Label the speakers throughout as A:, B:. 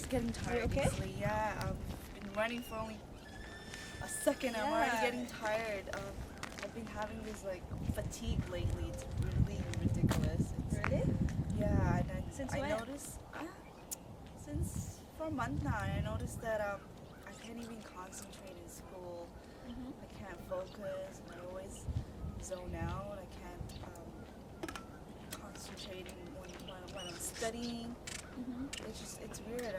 A: just getting tired
B: okay?
A: easily. Yeah, I've been running for only a second. I'm already getting tired. I've been having this like fatigue lately. It's really ridiculous.
B: Really?
A: Yeah, and
B: Since
A: I
B: when?
A: noticed since for a month now. I noticed that I can't even concentrate in school.
B: Mm-hmm.
A: I can't focus, and I always zone out. I can't concentrate when I'm studying.
B: Mm-hmm.
A: It's weird.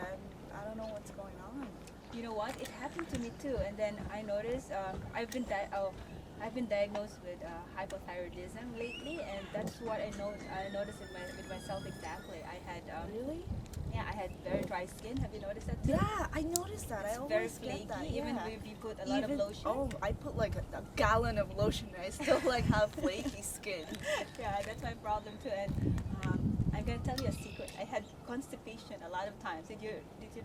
A: I don't know what's going on.
B: You know what? It happened to me too. And then I noticed I've been diagnosed with hypothyroidism lately, and that's what I noticed with myself exactly. I had
A: Really?
B: yeah, I had very dry skin. Have you noticed that too?
A: Yeah, I noticed that.
B: It's
A: I
B: very
A: always get
B: flaky,
A: that.
B: even
A: Yeah.
B: if you put a lot of lotion.
A: Oh, I put like a gallon of lotion. And I still like have flaky skin.
B: Yeah, that's my problem too. And I'm gonna tell you a secret. I had constipation a lot of times. Did you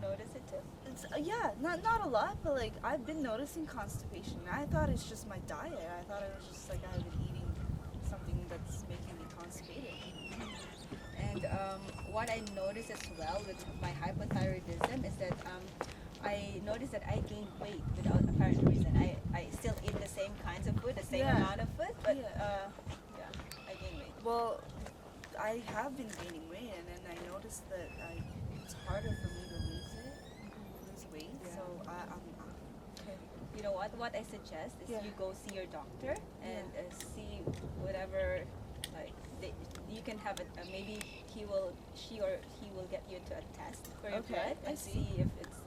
B: notice it too?
A: It's yeah, not a lot, but like I've been noticing constipation. I thought it's just my diet. I thought it was just like I've been eating something that's making me constipated.
B: And what I noticed as well with my hypothyroidism is that I noticed that I gained weight without apparent reason. I still eat the same kinds of food, the same
A: Yeah.
B: amount of food, but
A: Yeah.
B: I gained weight.
A: Well, I have been gaining weight, and then I noticed that it's harder for me to lose weight.
B: Yeah.
A: So I'm okay.
B: You know what? What I suggest is
A: Yeah.
B: you go see your doctor and see whatever, like you can have it. Maybe she or he will get you to a test for your
A: Okay,
B: blood
A: I
B: and
A: see.
B: see if it's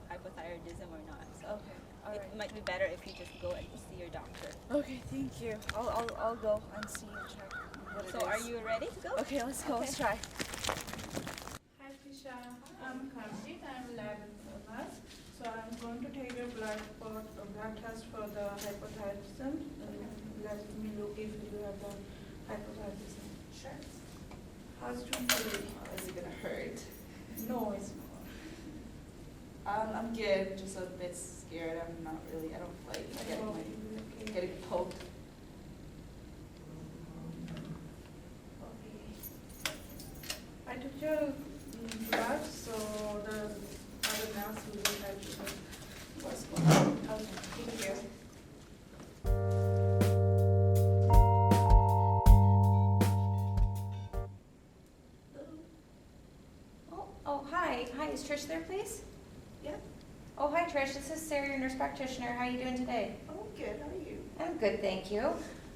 B: hypothyroidism or not. So
A: Okay.
B: it
A: Alright.
B: might be better if you just go and see your doctor.
A: Okay, thank you. I'll go and see and check what it
B: So
A: is.
B: are you ready to go?
A: Okay, let's go.
B: Okay.
A: Let's try.
C: Hi Tisha, I'm Kamsit. I'm lab nurse. So I'm going to take your blood test for the hypothyroidism. Let me look if you have the hypothyroidism.
A: Sure.
C: How's doing today?
A: Is it gonna hurt?
C: No, it's not.
A: I'm good. Just a bit scared. I don't like
C: Okay.
A: getting poked.
C: I took your blood, so the other nurse will help you with what's going on. Okay, thank you.
D: Oh, hi. Hi, is Trish there, please?
A: Yeah.
D: Oh, hi, Trish. This is Sarah, your nurse practitioner. How are you doing today?
A: Oh, good. How are you?
D: I'm good, thank you.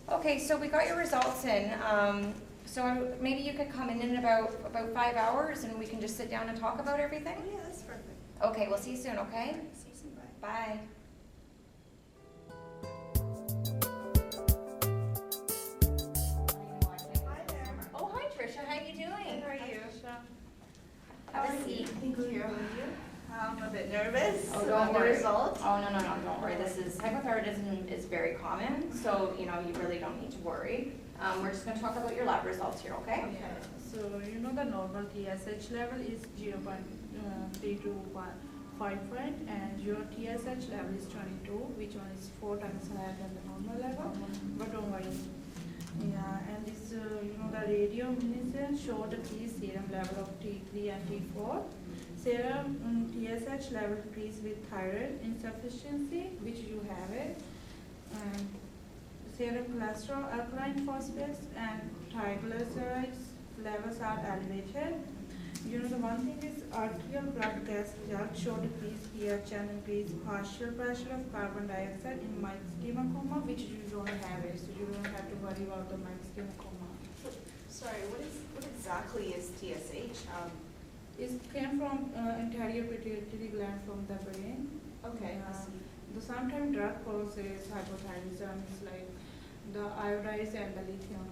D: Okay, so we got your results in. So maybe you could come in about 5 hours, and we can just sit down and talk about everything.
A: Oh, yeah, that's perfect.
D: Okay, we'll see you soon. Okay?
A: See you soon. Bye.
D: Bye.
A: Hi there.
D: Oh, hi, Trisha. How you doing?
A: How are you?
D: Have a seat.
A: Thank you. I'm a bit nervous
D: Oh, don't
A: about the
D: worry.
A: result.
D: Oh, no, don't worry. Hypothyroidism is very common, so, you really don't need to worry. We're just going to talk about your lab results here, okay?
C: Yeah, so you know the normal TSH level is 0.3 to 5, and your TSH level is 22, which one is 4 times higher than the normal level, but don't worry. Yeah, and this, the radioluminescence show the key serum level of T3 and T4. Serum TSH level decrease with thyroid insufficiency, which you have it, and serum cholesterol, alkaline phosphates, and triglycerides levels are elevated. The one thing is arterial blood gas results show decreased pH and increased partial pressure of carbon dioxide in myxedema coma, which you don't have it, so you don't have to worry about the myxedema coma.
A: Sorry, what exactly is TSH?
C: It came from anterior pituitary gland from the brain.
A: Okay, I see.
C: The sometimes drug causes hypothyroidism is like the iodine and the lithium.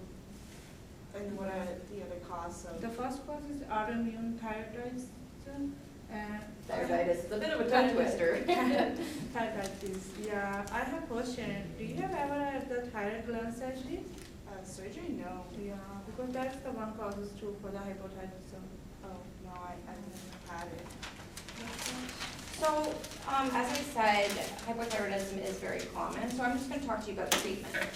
A: And what are the other causes of?
C: The first cause is autoimmune thyroidism and
D: Thyroiditis is a bit of a tongue twister.
C: thyroiditis. Yeah, I have a question. Do you have ever had the thyroid gland surgery?
A: Surgery? No.
C: Yeah, because that's the one causes too for the hypothyroidism.
A: Oh, no, I've never had it.
D: So, as I said, hypothyroidism is very common, so I'm just going to talk to you about treatment.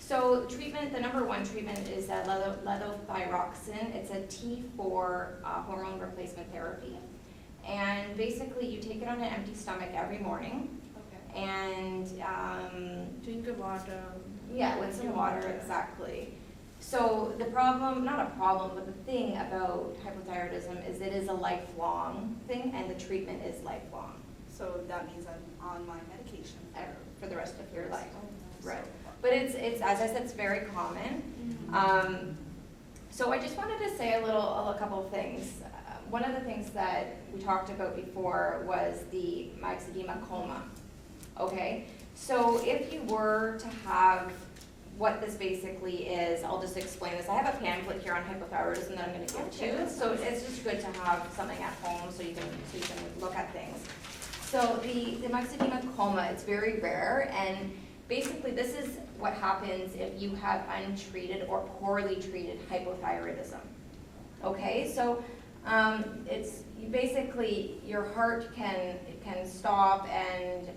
D: So treatment, the number one treatment is levothyroxine. It's a T4 hormone replacement therapy. And and basically you take it on an empty stomach every morning,
A: Okay.
D: and
C: Drink of water.
D: yeah, with some water, exactly. So the problem, not a problem, but the thing about hypothyroidism is it is a lifelong thing, and the treatment is lifelong
A: So that means I'm on my medication
D: for the rest of your life.
A: Oh,
D: Right.
A: so-
D: But it's as I said, it's very common. So I just wanted to say a couple of things. One of the things that we talked about before was the myxedema coma. Okay, so if you were to have, what this basically is, I'll just explain this. I have a pamphlet here on hypothyroidism that I'm going to give to you. So it's just good to have something at home so you can look at things. So the myxedema coma, it's very rare, and basically this is what happens if you have untreated or poorly treated hypothyroidism. Okay, so it's basically your heart can stop, and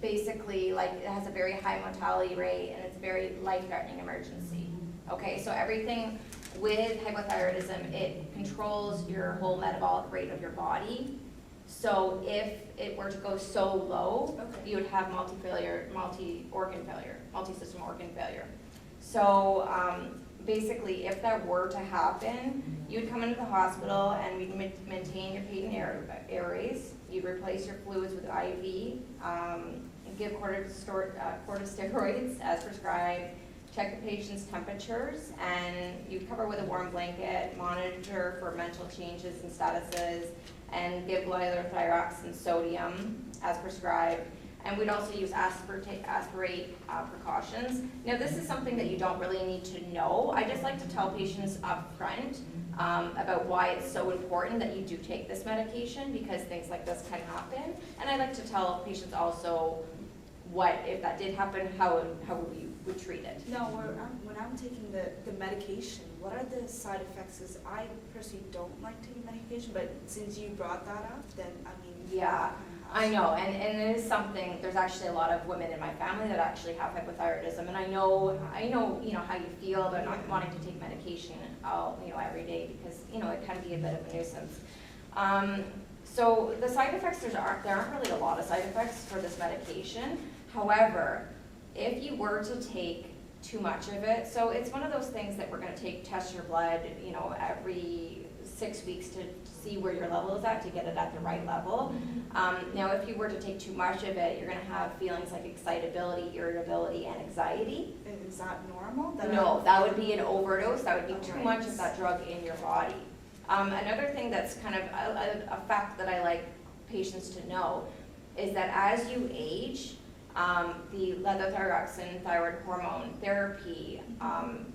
D: basically like it has a very high mortality rate, and it's a very life-threatening emergency. Okay, so everything with hypothyroidism, it controls your whole metabolic rate of your body. So if it were to go so low,
A: Okay.
D: you would have multi-organ failure, multi-system organ failure. So basically, if that were to happen, you would come into the hospital and we'd maintain your patent airways. You'd replace your fluids with IV, give corticosteroids as prescribed, check the patient's temperatures, and you cover with a warm blanket, monitor for mental changes and statuses, and give levothyroxine sodium as prescribed. And we'd also use aspirate precautions. Now, this is something that you don't really need to know. I just like to tell patients up front about why it's so important that you do take this medication, because things like this can happen. And I like to tell patients also what, if that did happen, how you would treat it.
A: No, when I'm taking the medication, what are the side effects? Because I personally don't like taking medication, but since you brought that up, then I mean,
D: Yeah, I know, and it is something, there's actually a lot of women in my family that actually have hypothyroidism, and I know, you know, how you feel about not wanting to take medication, every day, because, it can be a bit of a nuisance. So the side effects, there aren't really a lot of side effects for this medication. However, if you were to take too much of it, so it's one of those things that we're going to test your blood, every 6 weeks to see where your level is at, to get it at the right level. Now, if you were to take too much of it, you're going to have feelings like excitability, irritability, and anxiety.
A: is that normal?
D: No, that would be an overdose. That would be too
A: Right.
D: much of that drug in your body. Another thing that's kind of a fact that I like patients to know is that as you age, the levothyroxine thyroid hormone therapy,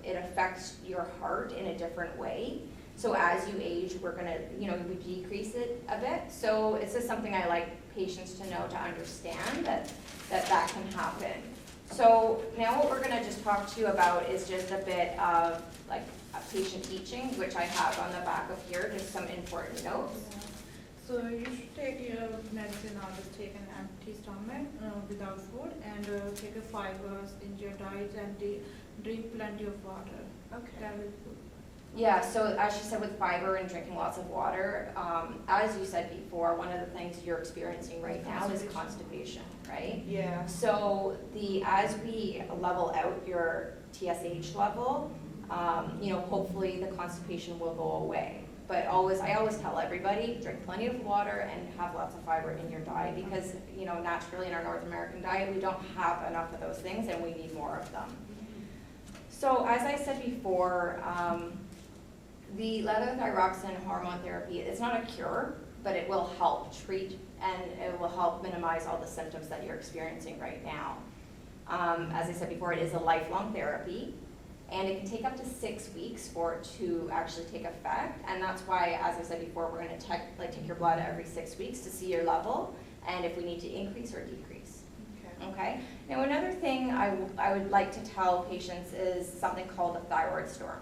D: it affects your heart in a different way. So as you age, we're gonna, we decrease it a bit. So it's just something I like patients to know, to understand that can happen. So now what we're gonna just talk to you about is just a bit of like a patient teaching, which I have on the back of here, just some important notes.
C: So you should take your medicine or just take an empty stomach without food, and take a fibers in your diet, and drink plenty of water.
A: Okay.
C: That is good.
D: Yeah, so as she said, with fiber and drinking lots of water, as you said before, one of the things you're experiencing right now is constipation, right?
A: Yeah.
D: So as we level out your TSH level, hopefully the constipation will go away. But I always tell everybody, drink plenty of water and have lots of fiber in your diet, because, naturally in our North American diet, we don't have enough of those things, and we need more of them. So as I said before, the levothyroxine hormone therapy, it's not a cure, but it will help treat, and it will help minimize all the symptoms that you're experiencing right now. As I said before, it is a lifelong therapy, and it can take up to 6 weeks for it to actually take effect. And that's why, as I said before, we're going to take your blood every 6 weeks to see your level, and if we need to increase or decrease.
A: Okay.
D: Okay. Now, another thing I would like to tell patients is something called a thyroid storm.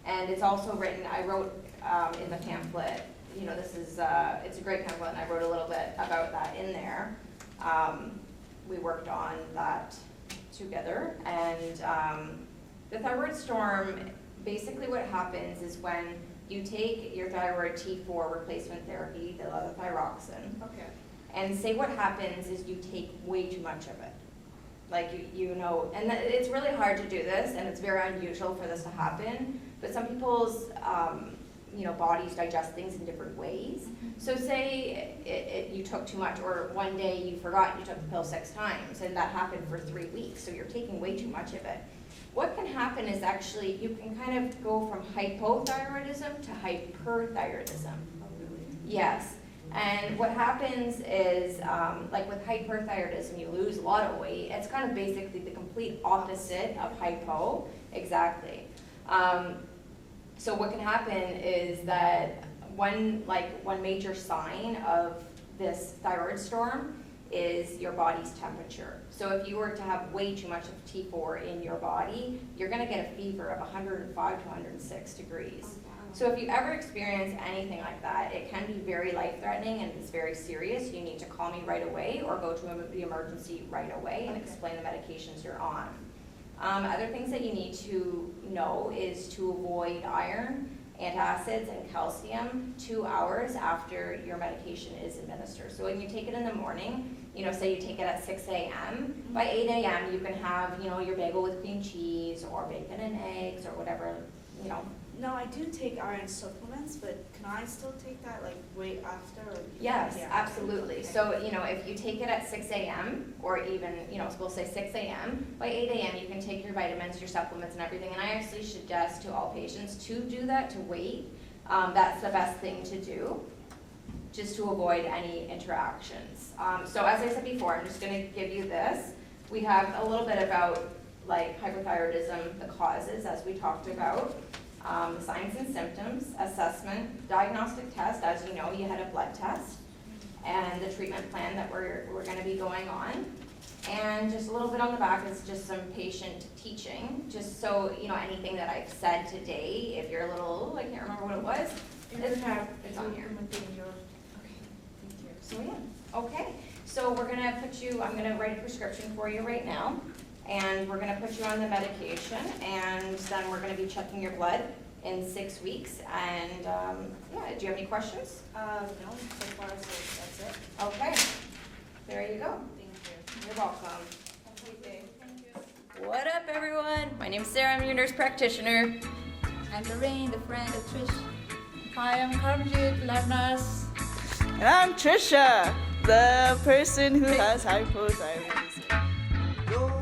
D: And it's also written, I wrote in the pamphlet, it's a great pamphlet, and I wrote a little bit about that in there. We worked on that together, and the thyroid storm, basically what happens is when you take your thyroid T4 replacement therapy, the levothyroxine,
B: Okay.
D: and say what happens is you take way too much of it. Like you know, and it's really hard to do this, and it's very unusual for this to happen, but some people's bodies digest things in different ways. So say you took too much, or one day you forgot you took the pill 6 times, and that happened for 3 weeks, so you're taking way too much of it. What can happen is actually you can kind of go from hypothyroidism to hyperthyroidism.
B: Oh, really?
D: Yes. And what happens is, like with hyperthyroidism, you lose a lot of weight. It's kind of basically the complete opposite of hypo. Exactly. So what can happen is that one major sign of this thyroid storm is your body's temperature. So if you were to have way too much of T4 in your body, you're going to get a fever of 105 to 106 degrees. So if you ever experience anything like that, it can be very life-threatening and it's very serious. You need to call me right away or go to the emergency right away and explain the medications you're on. Other things that you need to know is to avoid iron, antacids, and calcium 2 hours after your medication is administered. So when you take it in the morning, say you take it at 6 a.m., by 8 a.m. you can have, your bagel with cream cheese or bacon and eggs or whatever,
A: No, I do take iron supplements, but can I still take that like way after? Or
D: Yes,
A: yeah.
D: absolutely.
A: Okay.
D: So, if you take it at 6 a.m. or even, we'll say 6 a.m., by 8 a.m. you can take your vitamins, your supplements and everything. And I actually suggest to all patients to do that, to wait. That's the best thing to do, just to avoid any interactions. So as I said before, I'm just gonna give you this. We have a little bit about like hyperthyroidism, the causes as we talked about. The signs and symptoms, assessment, diagnostic test, as you know, you had a blood test, and the treatment plan that we're going to be going on. And just a little bit on the back is just some patient teaching, just so, anything that I've said today, if you're a little, I can't remember what it was, it's on here. Okay, thank you. So yeah, okay. So we're going to I'm going to write a prescription for you right now. And we're going to put you on the medication, and then we're going to be checking your blood in 6 weeks. And yeah, do you have any questions?
A: No, so far that's it.
D: Okay, there you go.
A: Thank you.
D: You're welcome.
A: Have a great day. Thank you.
D: What up, everyone? My name's Sarah. I'm your nurse practitioner.
B: I'm Lorraine, the friend of Trish.
C: Hi, I'm Karmjit, lab nurse.
A: And I'm Trisha, the person who has hypothyroidism.